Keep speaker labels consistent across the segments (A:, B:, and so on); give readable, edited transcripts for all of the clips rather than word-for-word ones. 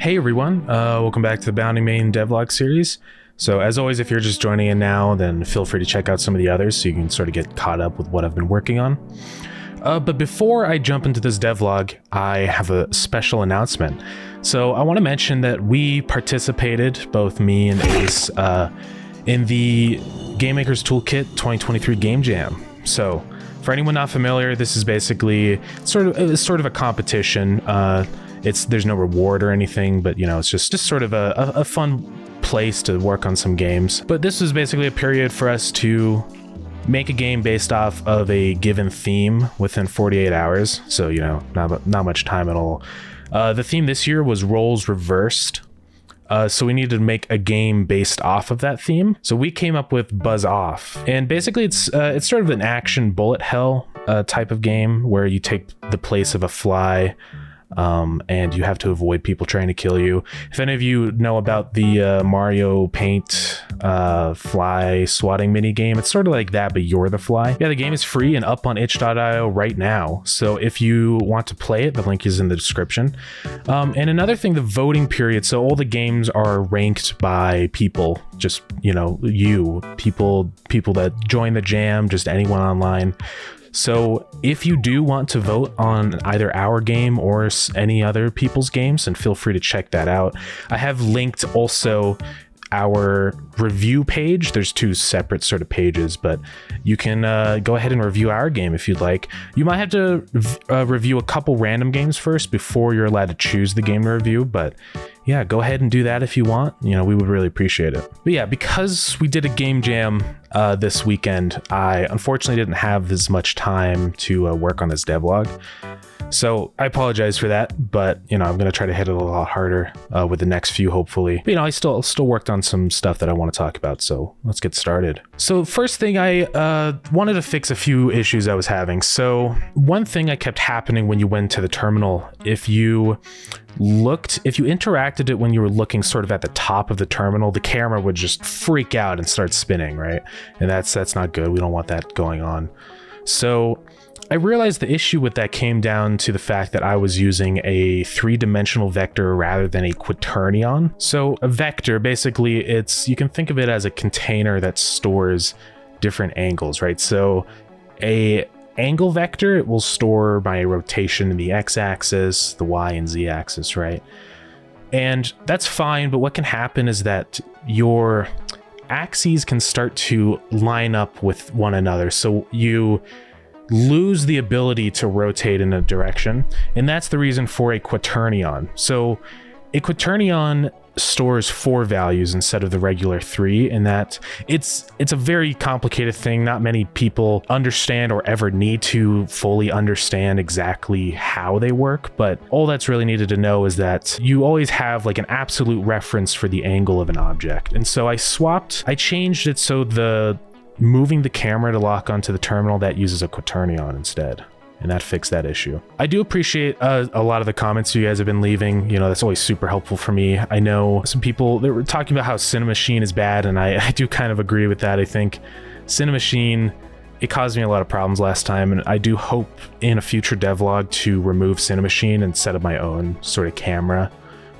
A: Hey everyone, welcome back to the Bounding Main Devlog series. So as always, if you're just joining in now, then feel free to check out some of the others so you can sort of get caught up with what I've been working on. But before I jump into this devlog, I have a special announcement. So I want to mention that we participated, both me and Ace, in the Game Maker's Toolkit 2023 GameJam. So for anyone not familiar, this is basically sort of a competition. There's no reward or anything, but it's just sort of a fun place to work on some games. But this is basically a period for us to make a game based off of a given theme within 48 hours. So not much time at all. The theme this year was roles reversed. So we needed to make a game based off of that theme. So we came up with Buzz Off, and basically it's sort of an action bullet hell type of game where you take the place of a fly. And you have to avoid people trying to kill you. If any of you know about the Mario Paint fly swatting mini game, it's sort of like that, but you're the fly. Yeah, the game is free and up on itch.io right now. So if you want to play it, the link is in the description. And another thing, the voting period. So all the games are ranked by people, just, people that join the jam, just anyone online. So if you do want to vote on either our game or any other people's games, then feel free to check that out. I have linked also our review page. There's two separate sort of pages, but you can go ahead and review our game if you'd like. You might have to review a couple random games first before you're allowed to choose the game to review, but yeah, go ahead and do that if you want. We would really appreciate it. But yeah, because we did a game jam this weekend, I unfortunately didn't have as much time to work on this devlog. So I apologize for that, but I'm going to try to hit it a lot harder with the next few, hopefully. But I still worked on some stuff that I want to talk about, so let's get started. So first thing, I wanted to fix a few issues I was having. So one thing that kept happening when you went to the terminal, if you interacted it when you were looking sort of at the top of the terminal, the camera would just freak out and start spinning, right? And that's not good. We don't want that going on. So I realized the issue with that came down to the fact that I was using a three-dimensional vector rather than a quaternion. So a vector, basically, you can think of it as a container that stores different angles, right? So a angle vector, it will store my rotation in the x-axis, the y and z-axis, right? And that's fine, but what can happen is that your axes can start to line up with one another. So you lose the ability to rotate in a direction, and that's the reason for a quaternion. So a quaternion stores 4 values instead of the regular 3, and that it's a very complicated thing. Not many people understand or ever need to fully understand exactly how they work, but all that's really needed to know is that you always have like an absolute reference for the angle of an object. And so I changed it so moving the camera to lock onto the terminal, that uses a quaternion instead, and that fixed that issue. I do appreciate a lot of the comments you guys have been leaving. That's always super helpful for me. I know some people that were talking about how Cinemachine is bad, and I do kind of agree with that. I think Cinemachine, it caused me a lot of problems last time, and I do hope in a future devlog to remove Cinemachine and set up my own sort of camera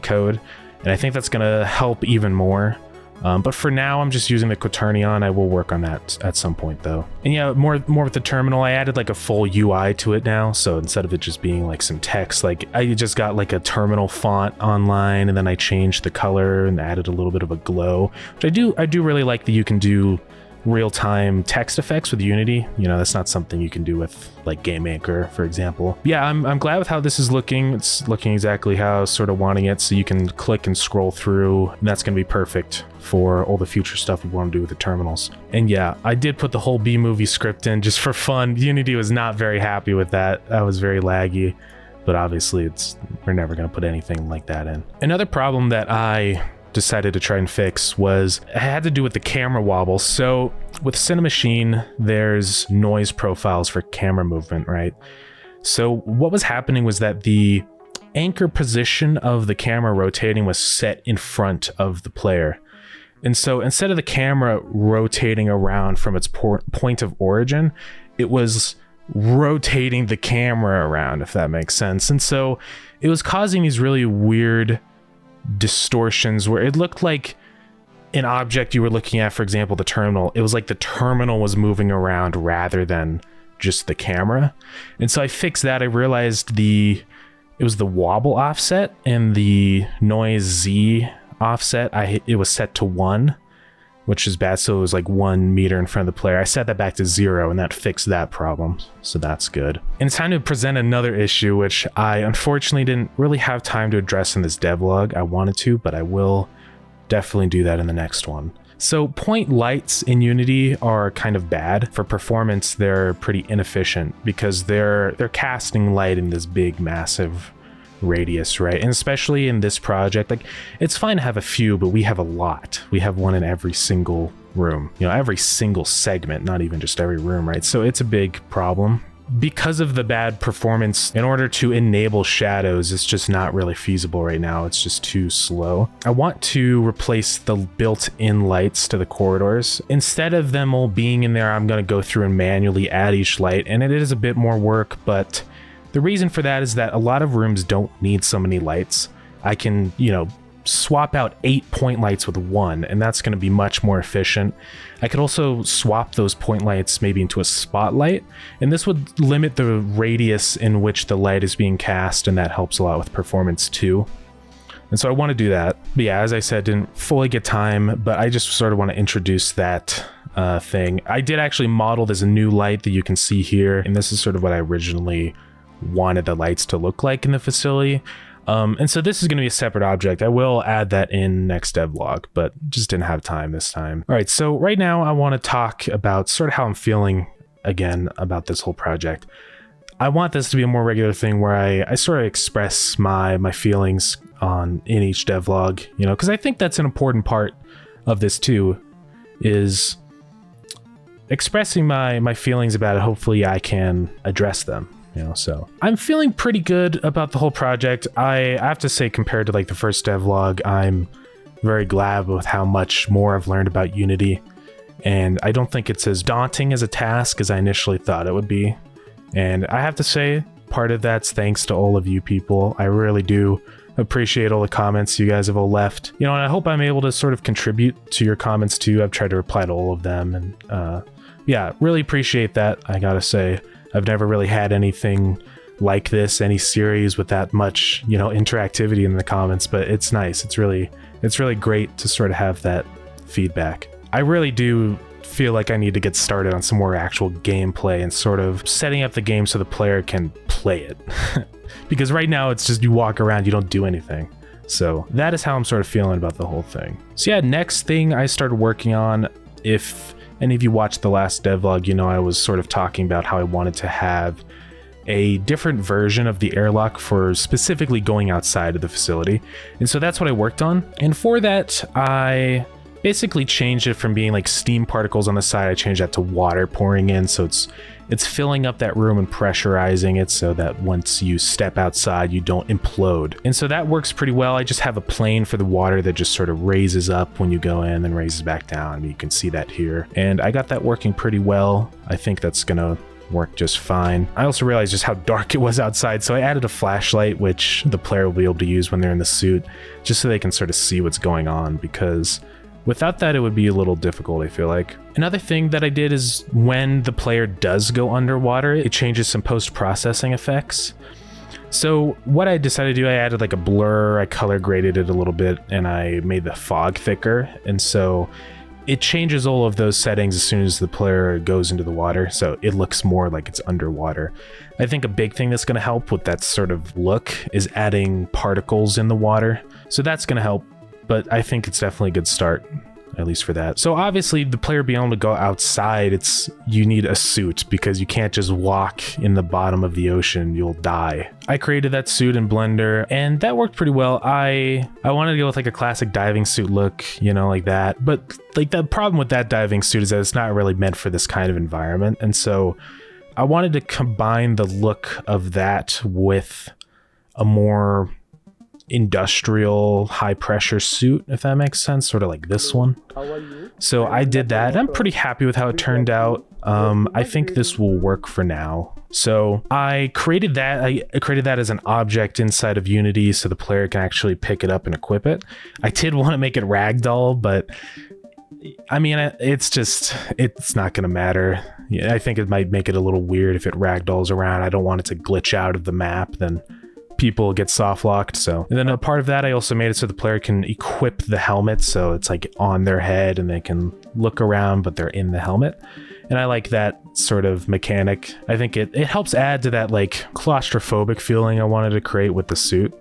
A: code, and I think that's gonna help even more. But for now, I'm just using the quaternion. I will work on that at some point, though. And yeah, more with the terminal, I added like a full UI to it now. So instead of it just being like some text, like I just got like a terminal font online, and then I changed the color and added a little bit of a glow, which I do really like that you can do real-time text effects with Unity. That's not something you can do with like Game Maker, for example. Yeah, I'm glad with how this is looking. It's looking exactly how I was sort of wanting it, so you can click and scroll through, and that's going to be perfect for all the future stuff we want to do with the terminals. And yeah, I did put the whole B-movie script in just for fun. Unity was not very happy with that. That was very laggy, but obviously we're never going to put anything like that in. Another problem that I decided to try and fix was it had to do with the camera wobble. So with Cinemachine, there's noise profiles for camera movement, right? So what was happening was that the anchor position of the camera rotating was set in front of the player. And so instead of the camera rotating around from its point of origin, it was rotating the camera around, if that makes sense. And so it was causing these really weird distortions where it looked like an object you were looking at, for example, the terminal. It was like the terminal was moving around rather than just the camera. And so I fixed that. I realized it was the wobble offset and the noise Z offset. It was set to 1, which is bad. So it was like 1 meter in front of the player. I set that back to 0 and that fixed that problem. So that's good. And it's time to present another issue, which I unfortunately didn't really have time to address in this devlog. I wanted to, but I will definitely do that in the next one. So point lights in Unity are kind of bad. For performance, they're pretty inefficient because they're casting light in this big, massive radius, right? And especially in this project, like, it's fine to have a few, but we have a lot. We have one in every single room, every single segment, not even just every room, right? So it's a big problem. Because of the bad performance, in order to enable shadows, it's just not really feasible right now. It's just too slow. I want to replace the built-in lights to the corridors. Instead of them all being in there, I'm going to go through and manually add each light, and it is a bit more work, but the reason for that is that a lot of rooms don't need so many lights. I can, swap out 8 point lights with 1, and that's going to be much more efficient. I could also swap those point lights maybe into a spotlight, and this would limit the radius in which the light is being cast, and that helps a lot with performance too. And so I want to do that. But yeah, as I said, didn't fully get time, but I just sort of want to introduce that thing. I did actually model this new light that you can see here, and this is sort of what I originally wanted the lights to look like in the facility. And so this is going to be a separate object. I will add that in next devlog, but just didn't have time this time. All right, so right now I want to talk about sort of how I'm feeling again about this whole project. I want this to be a more regular thing where I sort of express my feelings in each devlog, because I think that's an important part of this too, is expressing my feelings about it. Hopefully I can address them. So I'm feeling pretty good about the whole project. I have to say, compared to like the first devlog, I'm very glad with how much more I've learned about Unity. And I don't think it's as daunting as a task as I initially thought it would be. And I have to say, part of that's thanks to all of you people. I really do appreciate all the comments you guys have all left. And I hope I'm able to sort of contribute to your comments too. I've tried to reply to all of them. And yeah, really appreciate that, I gotta say. I've never really had anything like this, any series with that much, interactivity in the comments, but it's nice. It's really great to sort of have that feedback. I really do feel like I need to get started on some more actual gameplay and sort of setting up the game so the player can play it. Because right now it's just you walk around, you don't do anything. So that is how I'm sort of feeling about the whole thing. So yeah, next thing I started working on, if any of you watched the last devlog, I was sort of talking about how I wanted to have a different version of the airlock for specifically going outside of the facility. And so that's what I worked on. And for that, I basically changed it from being like steam particles on the side. I changed that to water pouring in. So it's filling up that room and pressurizing it so that once you step outside, you don't implode. And so that works pretty well. I just have a plane for the water that just sort of raises up when you go in and raises back down. You can see that here. And I got that working pretty well. I think that's gonna work just fine. I also realized just how dark it was outside, so I added a flashlight, which the player will be able to use when they're in the suit, just so they can sort of see what's going on, because without that, it would be a little difficult, I feel like. Another thing that I did is when the player does go underwater, it changes some post-processing effects. So what I decided to do, I added like a blur, I color graded it a little bit, and I made the fog thicker. And so it changes all of those settings as soon as the player goes into the water, so it looks more like it's underwater. I think a big thing that's going to help with that sort of look is adding particles in the water. So that's going to help. But I think it's definitely a good start, at least for that. So obviously the player being able to go outside, you need a suit because you can't just walk in the bottom of the ocean, you'll die. I created that suit in Blender and that worked pretty well. I wanted to go with like a classic diving suit look, like that. But like the problem with that diving suit is that it's not really meant for this kind of environment. And so I wanted to combine the look of that with a more industrial high pressure suit, if that makes sense, sort of like this one. So I did that. I'm pretty happy with how it turned out. I think this will work for now. So I created that. I created that as an object inside of Unity so the player can actually pick it up and equip it. I did want to make it ragdoll, but I mean, it's not going to matter. Yeah, I think it might make it a little weird if it ragdolls around. I don't want it to glitch out of the map, then people get soft locked. So, and then a part of that, I also made it so the player can equip the helmet, so it's like on their head and they can look around, but they're in the helmet. And I like that sort of mechanic. I think it helps add to that like claustrophobic feeling I wanted to create with the suit.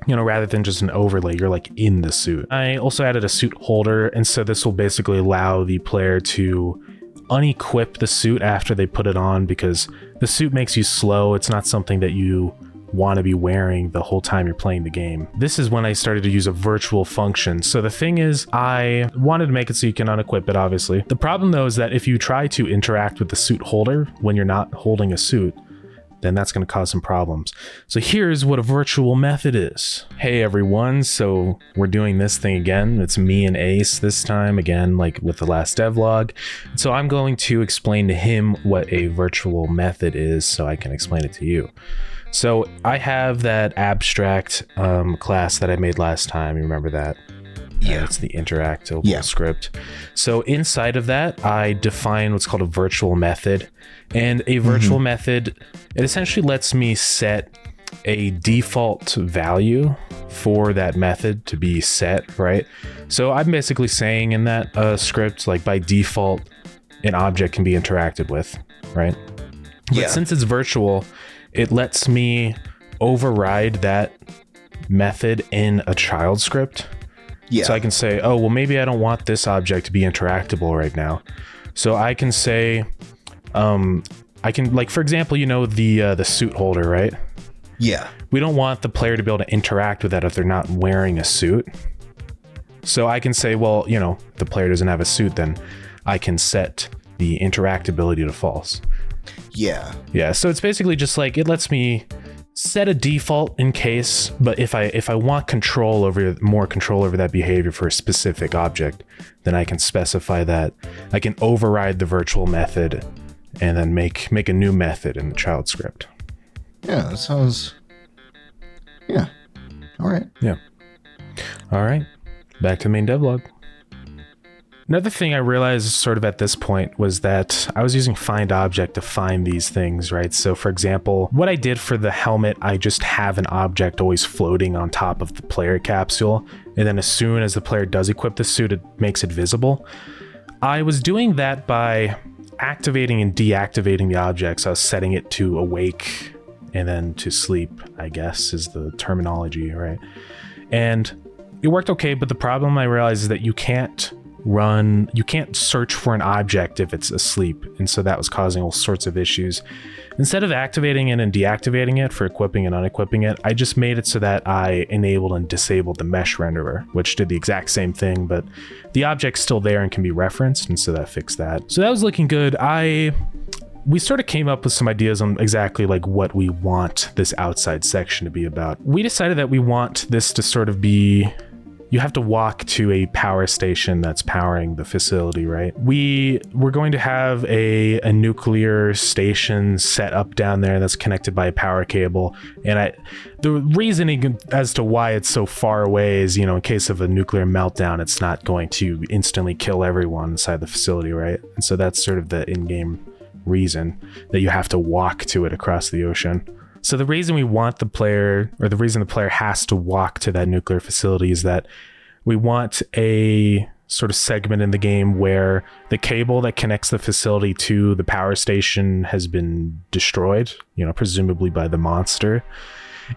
A: You know, rather than just an overlay, you're like in the suit. I also added a suit holder, and so this will basically allow the player to unequip the suit after they put it on, because the suit makes you slow. It's not something that you want to be wearing the whole time you're playing the game. This is when I started to use a virtual function. So the thing is, I wanted to make it so you can unequip it, obviously. The problem though is that if you try to interact with the suit holder when you're not holding a suit, then that's going to cause some problems. So here's what a virtual method is. Hey everyone, so we're doing this thing again. It's me and Ace this time, again, like with the last devlog. So I'm going to explain to him what a virtual method is so I can explain it to you. So I have that abstract class that I made last time. You remember that? Yeah. It's the interactable script. So inside of that, I define what's called a virtual method. And a virtual method, it essentially lets me set a default value for that method to be set, right? So I'm basically saying in that script, like by default, an object can be interacted with, right? But since it's virtual, it lets me override that method in a child script. Yeah. So I can say, oh, well, maybe I don't want this object to be interactable right now. So I can say, I can, like, for example, you know, the suit holder, right? Yeah. We don't want the player to be able to interact with that if they're not wearing a suit. So I can say, well, you know, the player doesn't have a suit, then I can set the interactability to false. Yeah. Yeah. So it's basically just like, it lets me set a default in case, but if I want more control over that behavior for a specific object, then I can specify that. I can override the virtual method and then make a new method in the child script.
B: Yeah, that sounds... Yeah. All right.
A: Yeah. All right. Back to the main devlog. Another thing I realized sort of at this point was that I was using find object to find these things, right? So for example, what I did for the helmet, I just have an object always floating on top of the player capsule. And then as soon as the player does equip the suit, it makes it visible. I was doing that by activating and deactivating the objects. I was setting it to awake and then to sleep, I guess is the terminology, right? And it worked okay, but the problem I realized is that you can't search for an object if it's asleep, and so that was causing all sorts of issues. Instead of activating it and deactivating it for equipping and unequipping it, I just made it so that I enabled and disabled the mesh renderer, which did the exact same thing, but the object's still there and can be referenced, and so that fixed that. So that was looking good. We sort of came up with some ideas on exactly like what we want this outside section to be about. We decided that we want this to sort of be, you have to walk to a power station that's powering the facility, right? We're going to have a nuclear station set up down there that's connected by a power cable. And the reasoning as to why it's so far away is, you know, in case of a nuclear meltdown, it's not going to instantly kill everyone inside the facility, right? And so that's sort of the in-game reason that you have to walk to it across the ocean. So the reason we want the player, or the reason the player has to walk to that nuclear facility, is that we want a sort of segment in the game where the cable that connects the facility to the power station has been destroyed, you know, presumably by the monster.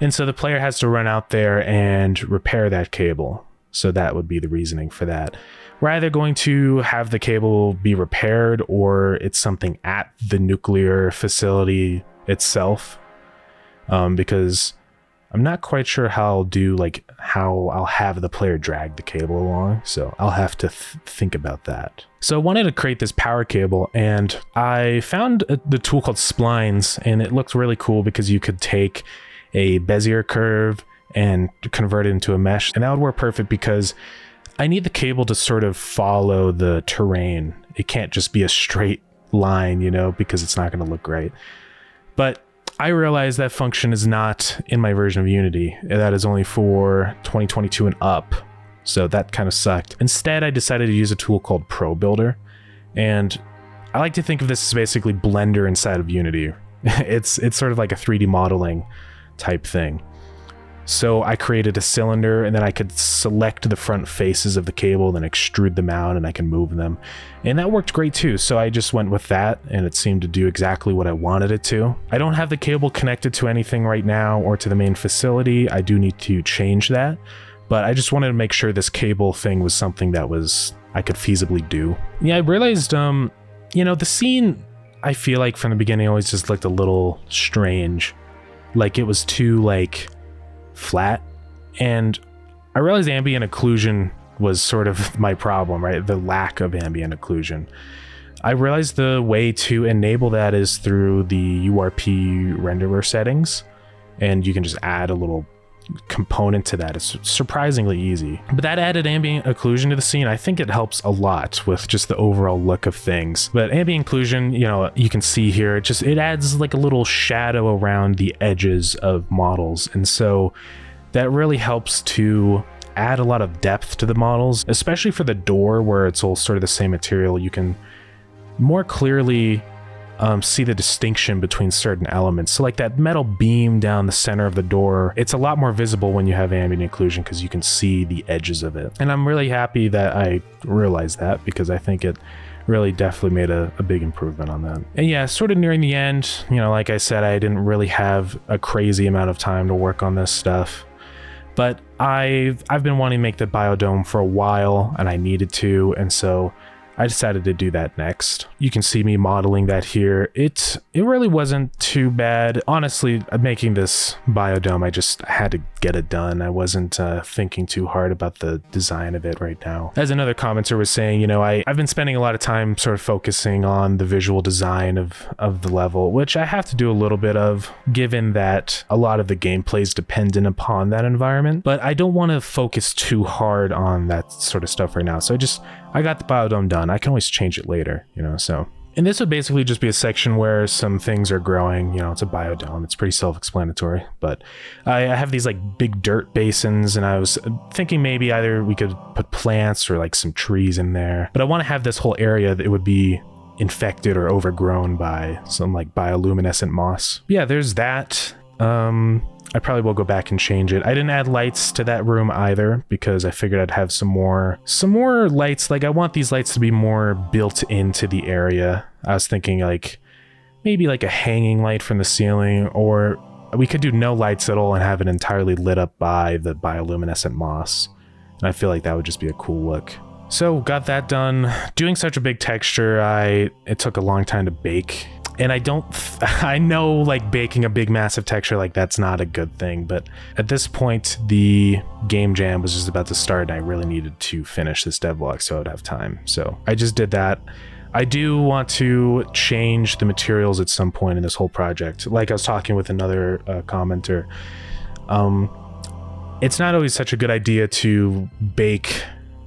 A: And so the player has to run out there and repair that cable. So that would be the reasoning for that. We're either going to have the cable be repaired, or it's something at the nuclear facility itself. Because I'm not quite sure how I'll have the player drag the cable along. So I'll have to think about that. So I wanted to create this power cable, and I found the tool called splines, and it looks really cool because you could take a Bezier curve and convert it into a mesh, and that would work perfect because I need the cable to sort of follow the terrain. It can't just be a straight line, you know, because it's not going to look great. But I realize that function is not in my version of Unity. That is only for 2022 and up. So that kind of sucked. Instead, I decided to use a tool called Pro Builder. And I like to think of this as basically Blender inside of Unity. It's sort of like a 3D modeling type thing. So I created a cylinder, and then I could select the front faces of the cable, then extrude them out, and I can move them. And that worked great too. So I just went with that, and it seemed to do exactly what I wanted it to. I don't have the cable connected to anything right now or to the main facility. I do need to change that, but I just wanted to make sure this cable thing was something that I could feasibly do. Yeah, I realized, you know, the scene, I feel like from the beginning always just looked a little strange. Like it was too like flat, and I realized ambient occlusion was sort of my problem, right? The lack of ambient occlusion. I realized the way to enable that is through the URP renderer settings, and you can just add a little component to that. It's surprisingly easy, but that added ambient occlusion to the scene. I think it helps a lot with just the overall look of things. But ambient occlusion, you know, you can see here, it adds like a little shadow around the edges of models, and so that really helps to add a lot of depth to the models, especially for the door where it's all sort of the same material. You can more clearly see the distinction between certain elements. So like that metal beam down the center of the door, it's a lot more visible when you have ambient occlusion because you can see the edges of it. And I'm really happy that I realized that, because I think it really definitely made a big improvement on that. And yeah, sort of nearing the end, you know, like I said, I didn't really have a crazy amount of time to work on this stuff, but I've been wanting to make the Biodome for a while, and I needed to, and so I decided to do that next. You can see me modeling that here. It really wasn't too bad. Honestly, making this Biodome, I had to get it done. I wasn't thinking too hard about the design of it right now. As another commenter was saying, you know, I've been spending a lot of time sort of focusing on the visual design of the level, which I have to do a little bit of, given that a lot of the gameplay is dependent upon that environment. But I don't want to focus too hard on that sort of stuff right now. So I got the Biodome done. I can always change it later, you know, so. And this would basically just be a section where some things are growing. You know, it's a biodome. It's pretty self-explanatory, but I have these like big dirt basins, and I was thinking maybe either we could put plants or like some trees in there, but I want to have this whole area that it would be infected or overgrown by some like bioluminescent moss. Yeah, there's that. I probably will go back and change it. I didn't add lights to that room either, because I figured I'd have some more lights. Like I want these lights to be more built into the area. I was thinking like maybe like a hanging light from the ceiling, or we could do no lights at all and have it entirely lit up by the bioluminescent moss. And I feel like that would just be a cool look. So got that done. Doing such a big texture, it took a long time to bake. And I know like baking a big massive texture like that's not a good thing, but at this point the GameJam was just about to start, and I really needed to finish this devlog so I would have time. So I just did that. I do want to change the materials at some point in this whole project. Like I was talking with another commenter, it's not always such a good idea to bake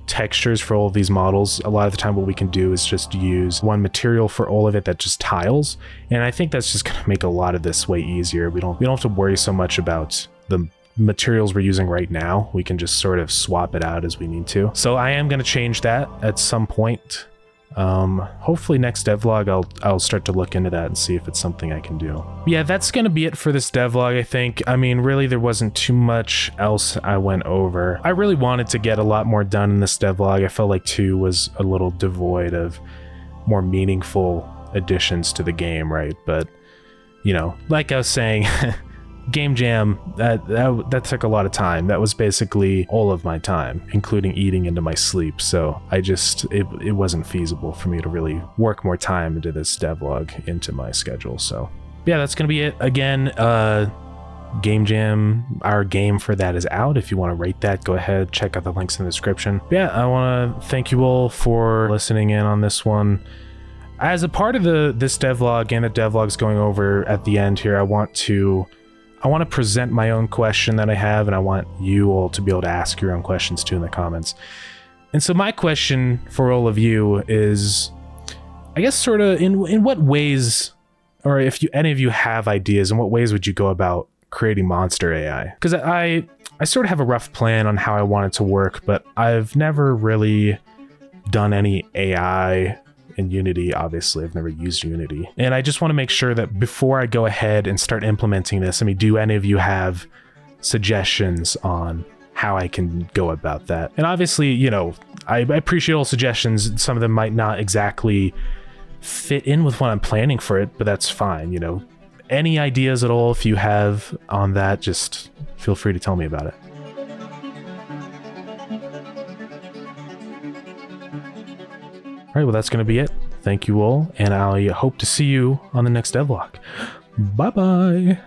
A: textures for all of these models. A lot of the time what we can do is just use one material for all of it that just tiles, and I think that's just going to make a lot of this way easier. We don't have to worry so much about the materials we're using right now. We can just sort of swap it out as we need to. So I am going to change that at some point. Hopefully next devlog I'll start to look into that and see if it's something I can do. Yeah, that's gonna be it for this devlog, I think. I mean, really there wasn't too much else I went over. I really wanted to get a lot more done in this devlog. I felt like 2 was a little devoid of more meaningful additions to the game, right? But you know, like I was saying, GameJam, that took a lot of time. That was basically all of my time, including eating into my sleep. So it wasn't feasible for me to really work more time into this devlog into my schedule. So yeah, that's gonna be it. Again, GameJam, our game for that is out. If you want to rate that, go ahead, check out the links in the description. Yeah, I want to thank you all for listening in on this one. As a part of this devlog and the devlogs going over at the end here, I want to present my own question that I have, and I want you all to be able to ask your own questions too in the comments. And so my question for all of you is, I guess sort of in what ways, or if any of you have ideas, in what ways would you go about creating monster AI? Because I sort of have a rough plan on how I want it to work, but I've never really done any AI in Unity. Obviously, I've never used Unity. And I just want to make sure that before I go ahead and start implementing this, I mean, do any of you have suggestions on how I can go about that? And obviously, you know, I appreciate all suggestions. Some of them might not exactly fit in with what I'm planning for it, but that's fine. You know, any ideas at all, if you have on that, just feel free to tell me about it. All right, well, that's going to be it. Thank you all, and I hope to see you on the next devlog. Bye-bye.